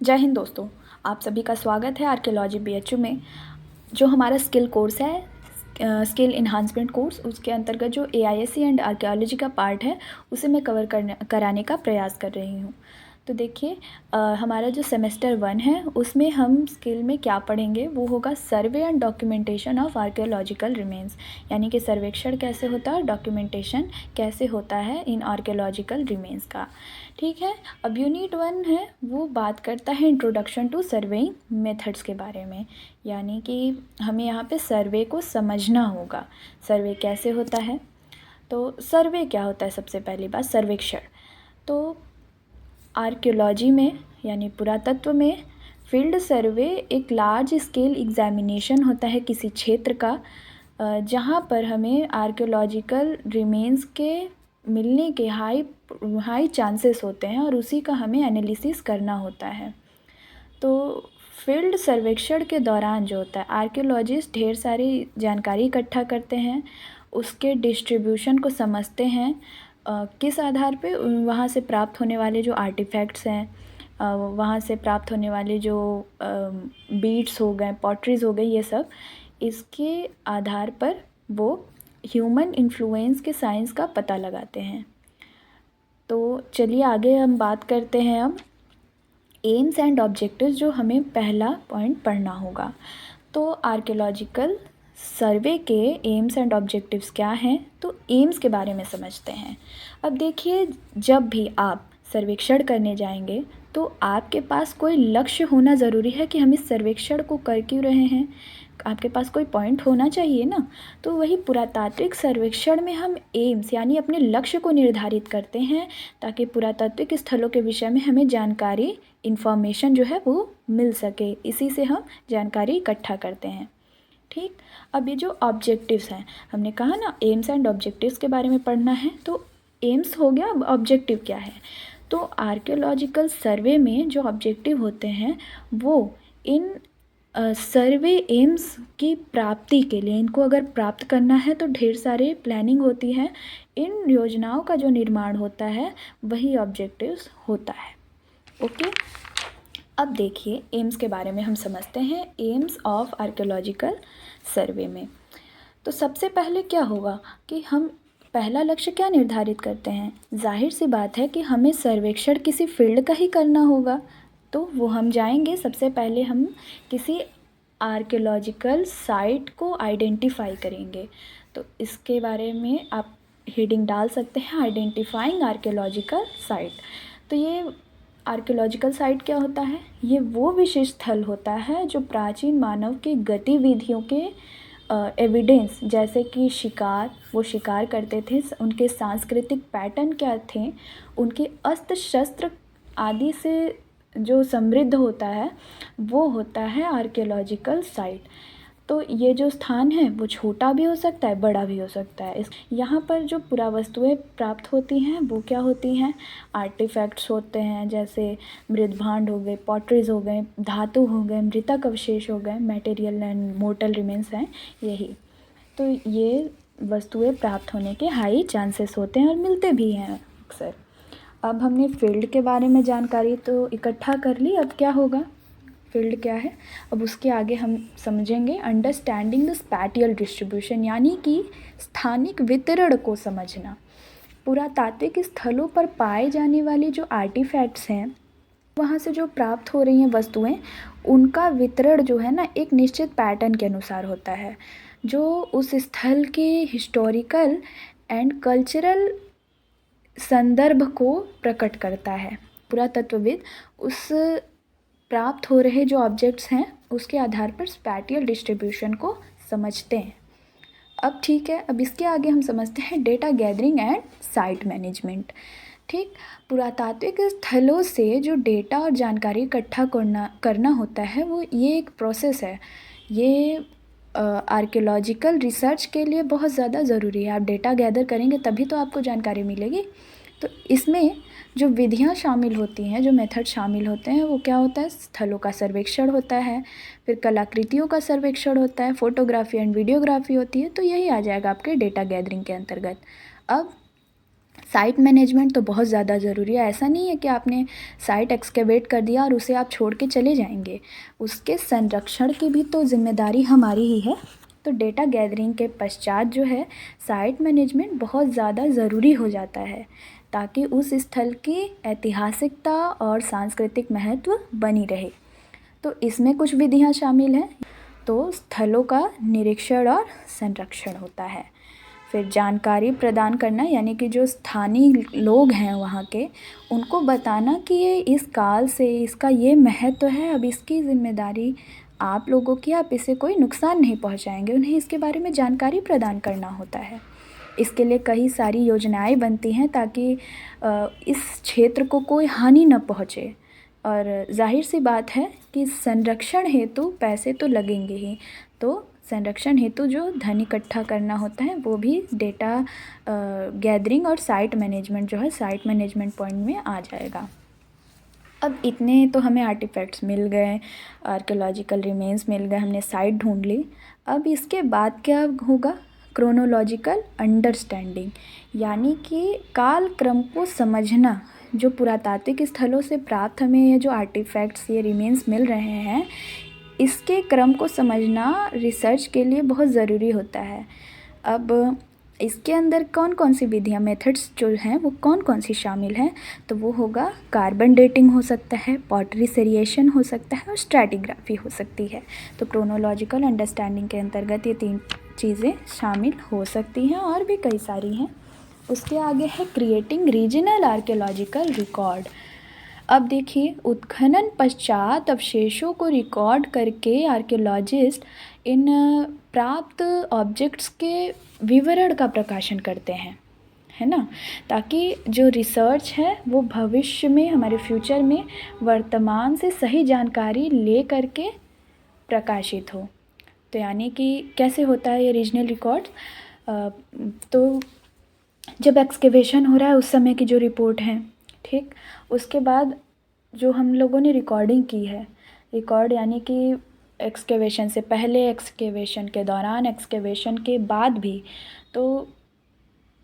जय हिंद दोस्तों, आप सभी का स्वागत है आर्कियोलॉजी बीएचयू में। जो हमारा स्किल कोर्स है, स्किल इन्हांसमेंट कोर्स, उसके अंतर्गत जो एआईएससी एंड आर्कियोलॉजी का पार्ट है उसे मैं कवर कराने का प्रयास कर रही हूँ। तो देखिए, हमारा जो सेमेस्टर 1 है उसमें हम स्किल में क्या पढ़ेंगे वो होगा survey and documentation of archaeological remains, यानी कि सर्वेक्षण कैसे होता है और डॉक्यूमेंटेशन कैसे होता है इन आर्कियोलॉजिकल रिमेन्स का। ठीक है, अब यूनिट 1 है वो बात करता है इंट्रोडक्शन टू सर्वेइंग मेथड्स के बारे में, यानी कि हमें यहाँ पे सर्वे को समझना होगा। सर्वे कैसे होता है, तो सर्वे क्या होता है, सबसे पहली बात सर्वेक्षण। तो आर्कियोलॉजी में यानी पुरातत्व में फील्ड सर्वे एक लार्ज स्केल एग्जामिनेशन होता है किसी क्षेत्र का, जहाँ पर हमें आर्कियोलॉजिकल रिमेन्स के मिलने के हाई चांसेस होते हैं और उसी का हमें एनालिसिस करना होता है। तो फील्ड सर्वेक्षण के दौरान जो होता है आर्कियोलॉजिस्ट ढेर सारी जानकारी इकट्ठा करते हैं, उसके डिस्ट्रीब्यूशन को समझते हैं, किस आधार पे वहाँ से प्राप्त होने वाले जो आर्टिफैक्ट्स हैं, वहाँ से प्राप्त होने वाले जो बीड्स हो गए, पॉटरीज हो गई, ये सब इसके आधार पर वो ह्यूमन इन्फ्लुएंस के साइंस का पता लगाते हैं। तो चलिए आगे हम बात करते हैं अब एम्स एंड ऑब्जेक्टिव्स, जो हमें पहला पॉइंट पढ़ना होगा। तो आर्कियोलॉजिकल सर्वे के एम्स एंड ऑब्जेक्टिव्स क्या हैं, तो एम्स के बारे में समझते हैं। अब देखिए, जब भी आप सर्वेक्षण करने जाएंगे तो आपके पास कोई लक्ष्य होना ज़रूरी है कि हम इस सर्वेक्षण को कर क्यों रहे हैं, आपके पास कोई पॉइंट होना चाहिए ना। तो वही पुरातात्विक सर्वेक्षण में हम एम्स यानी अपने लक्ष्य को निर्धारित करते हैं, ताकि पुरातात्विक स्थलों के विषय में हमें जानकारी, इन्फॉर्मेशन जो है वो मिल सके। इसी से हम जानकारी इकट्ठा करते हैं। ठीक, अब ये जो ऑब्जेक्टिव्स हैं, हमने कहा ना एम्स एंड ऑब्जेक्टिव्स के बारे में पढ़ना है, तो एम्स हो गया, अब ऑब्जेक्टिव क्या है। तो आर्कियोलॉजिकल सर्वे में जो ऑब्जेक्टिव होते हैं वो इन सर्वे एम्स की प्राप्ति के लिए, इनको अगर प्राप्त करना है तो ढेर सारे प्लानिंग होती है, इन योजनाओं का जो निर्माण होता है वही ऑब्जेक्टिव्स होता है। ओके, अब देखिए एम्स के बारे में हम समझते हैं, एम्स ऑफ आर्कियोलॉजिकल सर्वे में। तो सबसे पहले क्या होगा कि हम पहला लक्ष्य क्या निर्धारित करते हैं, जाहिर सी बात है कि हमें सर्वेक्षण किसी फील्ड का ही करना होगा। तो वो हम जाएंगे, सबसे पहले हम किसी आर्कियोलॉजिकल साइट को आइडेंटिफाई करेंगे। तो इसके बारे में आप हेडिंग डाल सकते हैं, आइडेंटिफाइंग आर्कियोलॉजिकल साइट। तो ये आर्कियोलॉजिकल साइट क्या होता है, ये वो विशेष स्थल होता है जो प्राचीन मानव की गतिविधियों के एविडेंस, जैसे कि शिकार, वो शिकार करते थे, उनके सांस्कृतिक पैटर्न क्या थे, उनके अस्त्र शस्त्र आदि से जो समृद्ध होता है वो होता है आर्कियोलॉजिकल साइट। तो ये जो स्थान है वो छोटा भी हो सकता है, बड़ा भी हो सकता है। इस यहाँ पर जो पुरावस्तुएं प्राप्त होती हैं वो क्या होती हैं, आर्टिफैक्ट्स होते हैं, जैसे मृदभांड हो गए, पॉटरीज हो गए, धातु हो गए, मृतक अवशेष हो गए, मटेरियल एंड मोर्टल रिमेन्स हैं यही। तो ये वस्तुएं प्राप्त होने के हाई चांसेस होते हैं और मिलते भी हैं अक्सर। अब हमने फील्ड के बारे में जानकारी तो इकट्ठा कर ली, अब क्या होगा, फील्ड क्या है, अब उसके आगे हम समझेंगे अंडरस्टैंडिंग द स्पैटियल डिस्ट्रीब्यूशन, यानी कि स्थानिक वितरण को समझना। पुरातात्विक स्थलों पर पाए जाने वाली जो आर्टिफैक्ट्स हैं, वहाँ से जो प्राप्त हो रही हैं वस्तुएं, उनका वितरण जो है ना एक निश्चित पैटर्न के अनुसार होता है, जो उस स्थल के हिस्टोरिकल एंड कल्चरल संदर्भ को प्रकट करता है। पुरातत्वविद उस प्राप्त हो रहे जो ऑब्जेक्ट्स हैं उसके आधार पर स्पैटियल डिस्ट्रीब्यूशन को समझते हैं। अब ठीक है, अब इसके आगे हम समझते हैं data gathering and site management. ठीक, पुरातात्विक स्थलों से जो डेटा और जानकारी इकट्ठा करना होता है वो ये एक प्रोसेस है। ये आर्कियोलॉजिकल रिसर्च के लिए बहुत ज़्यादा ज़रूरी है। आप डेटा गैदर करेंगे तभी तो आपको जानकारी मिलेगी। तो इसमें जो विधियाँ शामिल होती हैं, जो मेथड शामिल होते हैं, वो क्या होता है, स्थलों का सर्वेक्षण होता है, फिर कलाकृतियों का सर्वेक्षण होता है, फोटोग्राफी एंड वीडियोग्राफी होती है। तो यही आ जाएगा आपके डेटा गैदरिंग के अंतर्गत। अब साइट मैनेजमेंट तो बहुत ज़्यादा ज़रूरी है। ऐसा नहीं है कि आपने साइट एक्सकेवेट कर दिया और उसे आप छोड़ के चले जाएंगे, उसके संरक्षण की भी तो जिम्मेदारी हमारी ही है। तो डेटा गैदरिंग के पश्चात जो है साइट मैनेजमेंट बहुत ज़्यादा ज़रूरी हो जाता है, ताकि उस स्थल की ऐतिहासिकता और सांस्कृतिक महत्व बनी रहे। तो इसमें कुछ विधियाँ शामिल हैं। तो स्थलों का निरीक्षण और संरक्षण होता है। फिर जानकारी प्रदान करना, यानी कि जो स्थानीय लोग हैं वहाँ के, उनको बताना कि ये इस काल से इसका ये महत्व है, अब इसकी जिम्मेदारी आप लोगों की, आप इसे कोई नुकसान नहीं पहुँचाएंगे, उन्हें इसके बारे में जानकारी प्रदान करना होता है। इसके लिए कई सारी योजनाएं बनती हैं ताकि इस क्षेत्र को कोई हानि न पहुँचे। और जाहिर सी बात है कि संरक्षण हेतु पैसे तो लगेंगे ही, तो संरक्षण हेतु जो धन इकट्ठा करना होता है वो भी डेटा गैदरिंग और साइट मैनेजमेंट जो है साइट मैनेजमेंट पॉइंट में आ जाएगा। अब इतने तो हमें आर्टिफैक्ट्स मिल गए, आर्कियोलॉजिकल रिमेन्स मिल गए, हमने साइट ढूंढ ली। अब इसके बाद क्या होगा? क्रोनोलॉजिकल अंडरस्टैंडिंग, यानी कि काल क्रम को समझना। जो पुरातात्विक स्थलों से प्राप्त हमें ये जो आर्टिफैक्ट्स, ये रिमेन्स मिल रहे हैं, इसके क्रम को समझना रिसर्च के लिए बहुत ज़रूरी होता है। अब इसके अंदर कौन कौन सी विधियाँ, मेथड्स जो हैं वो कौन कौन सी शामिल हैं? तो वो होगा कार्बन डेटिंग हो सकता है, पॉटरी सेरिएशन हो सकता है और स्ट्रैटिग्राफी हो सकती है। तो क्रोनोलॉजिकल अंडरस्टैंडिंग के अंतर्गत ये 3 चीज़ें शामिल हो सकती हैं, और भी कई सारी हैं। उसके आगे है क्रिएटिंग रीजनल आर्कियोलॉजिकल रिकॉर्ड। अब देखिए, उत्खनन पश्चात अवशेषों को रिकॉर्ड करके आर्कियोलॉजिस्ट इन प्राप्त ऑब्जेक्ट्स के विवरण का प्रकाशन करते हैं, है ना, ताकि जो रिसर्च है वो भविष्य में, हमारे फ्यूचर में वर्तमान से सही जानकारी ले करके प्रकाशित हो। तो यानी कि कैसे होता है ये रीजनल रिकॉर्ड? तो जब एक्सकेवेशन हो रहा है उस समय की जो रिपोर्ट है, ठीक, उसके बाद जो हम लोगों ने रिकॉर्डिंग की है, रिकॉर्ड यानी कि एक्सकेवेशन से पहले, एक्सकेवेशन के दौरान, एक्सकेवेशन के बाद भी, तो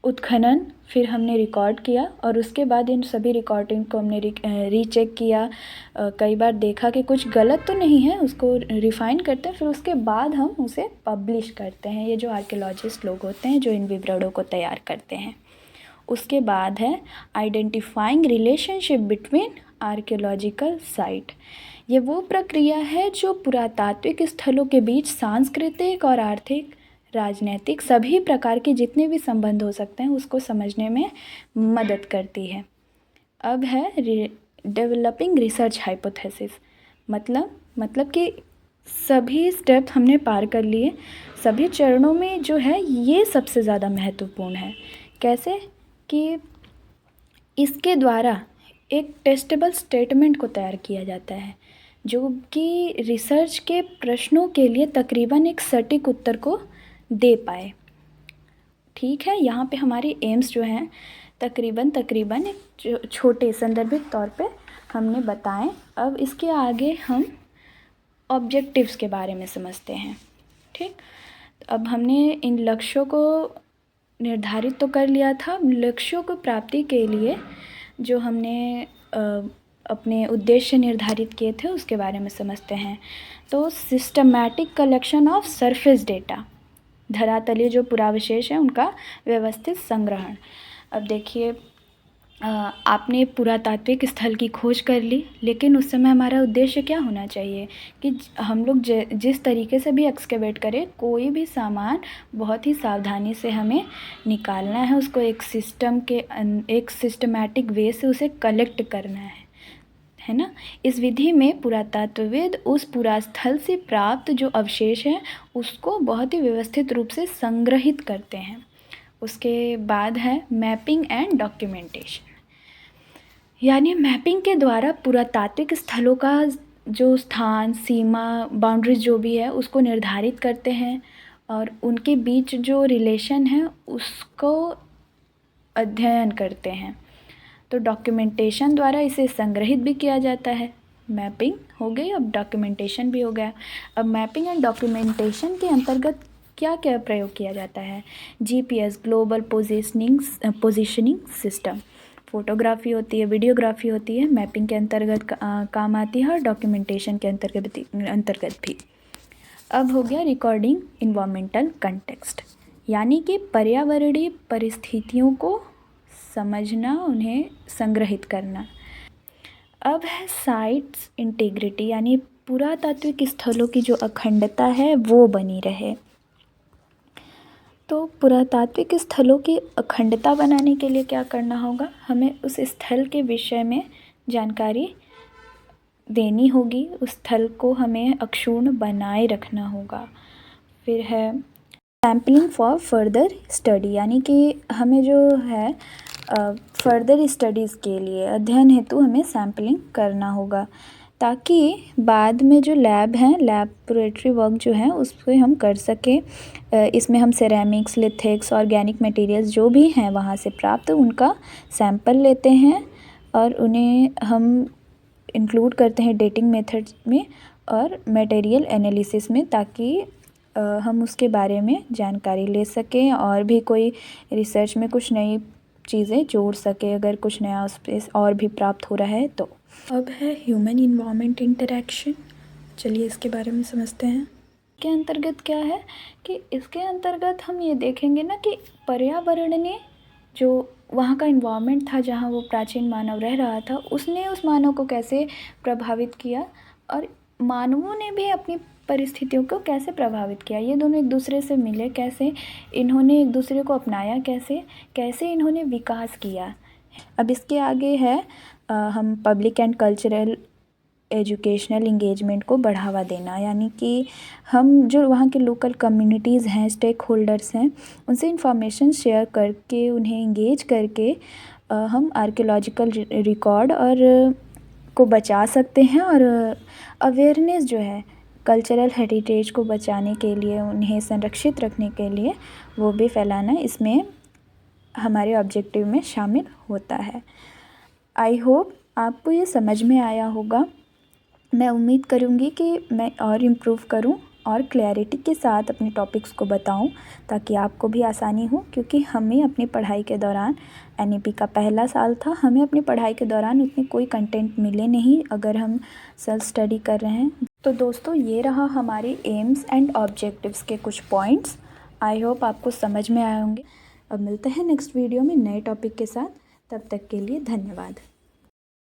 उत्खनन फिर हमने रिकॉर्ड किया और उसके बाद इन सभी रिकॉर्डिंग को हमने रीचेक किया, कई बार देखा कि कुछ गलत तो नहीं है, उसको रिफ़ाइन करते हैं, फिर उसके बाद हम उसे पब्लिश करते हैं। ये जो आर्कियोलॉजिस्ट लोग होते हैं जो इन विवरणों को तैयार करते हैं। उसके बाद है identifying relationship between archaeological site. ये वो प्रक्रिया है जो पुरातात्विक स्थलों के बीच सांस्कृतिक और आर्थिक, राजनैतिक, सभी प्रकार के जितने भी संबंध हो सकते हैं उसको समझने में मदद करती है। अब है डेवलपिंग रिसर्च हाइपोथेसिस। मतलब कि सभी स्टेप हमने पार कर लिए, सभी चरणों में जो है ये सबसे ज़्यादा महत्वपूर्ण है। कैसे? कि इसके द्वारा एक टेस्टेबल स्टेटमेंट को तैयार किया जाता है जो कि रिसर्च के प्रश्नों के लिए तकरीबन एक सटीक उत्तर को दे पाए। ठीक है, यहाँ पे हमारी एम्स जो हैं तकरीबन एक छोटे संदर्भित तौर पे हमने बताएं। अब इसके आगे हम ऑब्जेक्टिव्स के बारे में समझते हैं। ठीक, अब हमने इन लक्ष्यों को निर्धारित तो कर लिया था। लक्ष्यों को प्राप्ति के लिए जो हमने अपने उद्देश्य निर्धारित किए थे उसके बारे में समझते हैं। तो systematic collection of surface data, धरातलीय जो पुरावशेष हैं उनका व्यवस्थित संग्रहण। अब देखिए, आपने पुरातात्विक स्थल की खोज कर ली, लेकिन उस समय हमारा उद्देश्य क्या होना चाहिए कि हम लोग जिस तरीके से भी एक्सकेवेट करें, कोई भी सामान बहुत ही सावधानी से हमें निकालना है, उसको एक सिस्टमैटिक वे से उसे कलेक्ट करना है ना। इस विधि में पुरातत्वविद उस पुरास्थल से प्राप्त जो अवशेष हैं उसको बहुत ही व्यवस्थित रूप से संग्रहित करते हैं। उसके बाद है मैपिंग एंड डॉक्यूमेंटेशन, यानी मैपिंग के द्वारा पुरातात्विक स्थलों का जो स्थान, सीमा, बाउंड्रीज जो भी है उसको निर्धारित करते हैं और उनके बीच जो रिलेशन है उसको अध्ययन करते हैं। तो डॉक्यूमेंटेशन द्वारा इसे संग्रहित भी किया जाता है। मैपिंग हो गई, अब डॉक्यूमेंटेशन भी हो गया। अब मैपिंग एंड डॉक्यूमेंटेशन के अंतर्गत क्या क्या प्रयोग किया जाता है? GPS global positioning system, photography होती है, वीडियोग्राफी होती है, मैपिंग के अंतर्गत काम आती है और डॉक्यूमेंटेशन के अंतर्गत भी। अब हो गया रिकॉर्डिंग इन्वायरमेंटल कंटेक्स्ट, यानी कि पर्यावरणीय परिस्थितियों को समझना, उन्हें संग्रहित करना। अब है साइट्स इंटीग्रिटी, यानी पुरातात्विक स्थलों की जो अखंडता है वो बनी रहे। तो पुरातात्विक स्थलों की अखंडता बनाने के लिए क्या करना होगा? हमें उस स्थल के विषय में जानकारी देनी होगी, उस स्थल को हमें अक्षुण्ण बनाए रखना होगा। फिर है सैम्पलिंग फॉर फर्दर स्टडी, यानी कि हमें जो है फर्दर स्टडीज़ के लिए अध्ययन हेतु हमें सैम्पलिंग करना होगा, ताकि बाद में जो लैब हैं, लैबोरेटरी वर्क जो है उस पर हम कर सकें। इसमें हम सिरेमिक्स, लिथिक्स, ऑर्गेनिक मटेरियल्स जो भी हैं वहाँ से प्राप्त उनका सैंपल लेते हैं और उन्हें हम इंक्लूड करते हैं डेटिंग मेथड्स में और मटेरियल एनालिसिस में, ताकि हम उसके बारे में जानकारी ले सकें और भी कोई रिसर्च में कुछ नई चीज़ें जोड़ सके, अगर कुछ नया स्पेस और भी प्राप्त हो रहा है तो। अब है ह्यूमन इन्वायरमेंट इंटरेक्शन, चलिए इसके बारे में समझते हैं। के अंतर्गत क्या है कि इसके अंतर्गत हम ये देखेंगे ना कि पर्यावरण ने जो वहाँ का इन्वायरमेंट था जहाँ वो प्राचीन मानव रह रहा था, उसने उस मानव को कैसे प्रभावित किया और मानवों ने भी अपनी परिस्थितियों को कैसे प्रभावित किया। ये दोनों एक दूसरे से मिले कैसे, इन्होंने एक दूसरे को अपनाया कैसे, कैसे इन्होंने विकास किया। अब इसके आगे है हम public and cultural educational engagement को बढ़ावा देना, यानी कि हम जो वहाँ के लोकल कम्युनिटीज़ हैं, स्टेक होल्डर्स हैं, उनसे इंफॉर्मेशन शेयर करके उन्हें इंगेज करके हम आर्कियोलॉजिकल रिकॉर्ड और को बचा सकते हैं और अवेयरनेस जो है कल्चरल हेरिटेज को बचाने के लिए, उन्हें संरक्षित रखने के लिए वो भी फैलाना इसमें हमारे ऑब्जेक्टिव में शामिल होता है। आई होप आपको ये समझ में आया होगा। मैं उम्मीद करूँगी कि मैं और इम्प्रूव करूँ और क्लैरिटी के साथ अपने टॉपिक्स को बताऊँ, ताकि आपको भी आसानी हो, क्योंकि हमें अपनी पढ़ाई के दौरान NEP का पहला साल था, हमें अपनी पढ़ाई के दौरान उतने कोई कंटेंट मिले नहीं अगर हम सेल्फ स्टडी कर रहे हैं। तो दोस्तों ये रहा हमारी एम्स एंड ऑब्जेक्टिव्स के कुछ पॉइंट्स। आई होप आपको समझ में आए होंगे। अब मिलते हैं नेक्स्ट वीडियो में नए टॉपिक के साथ, तब तक के लिए धन्यवाद।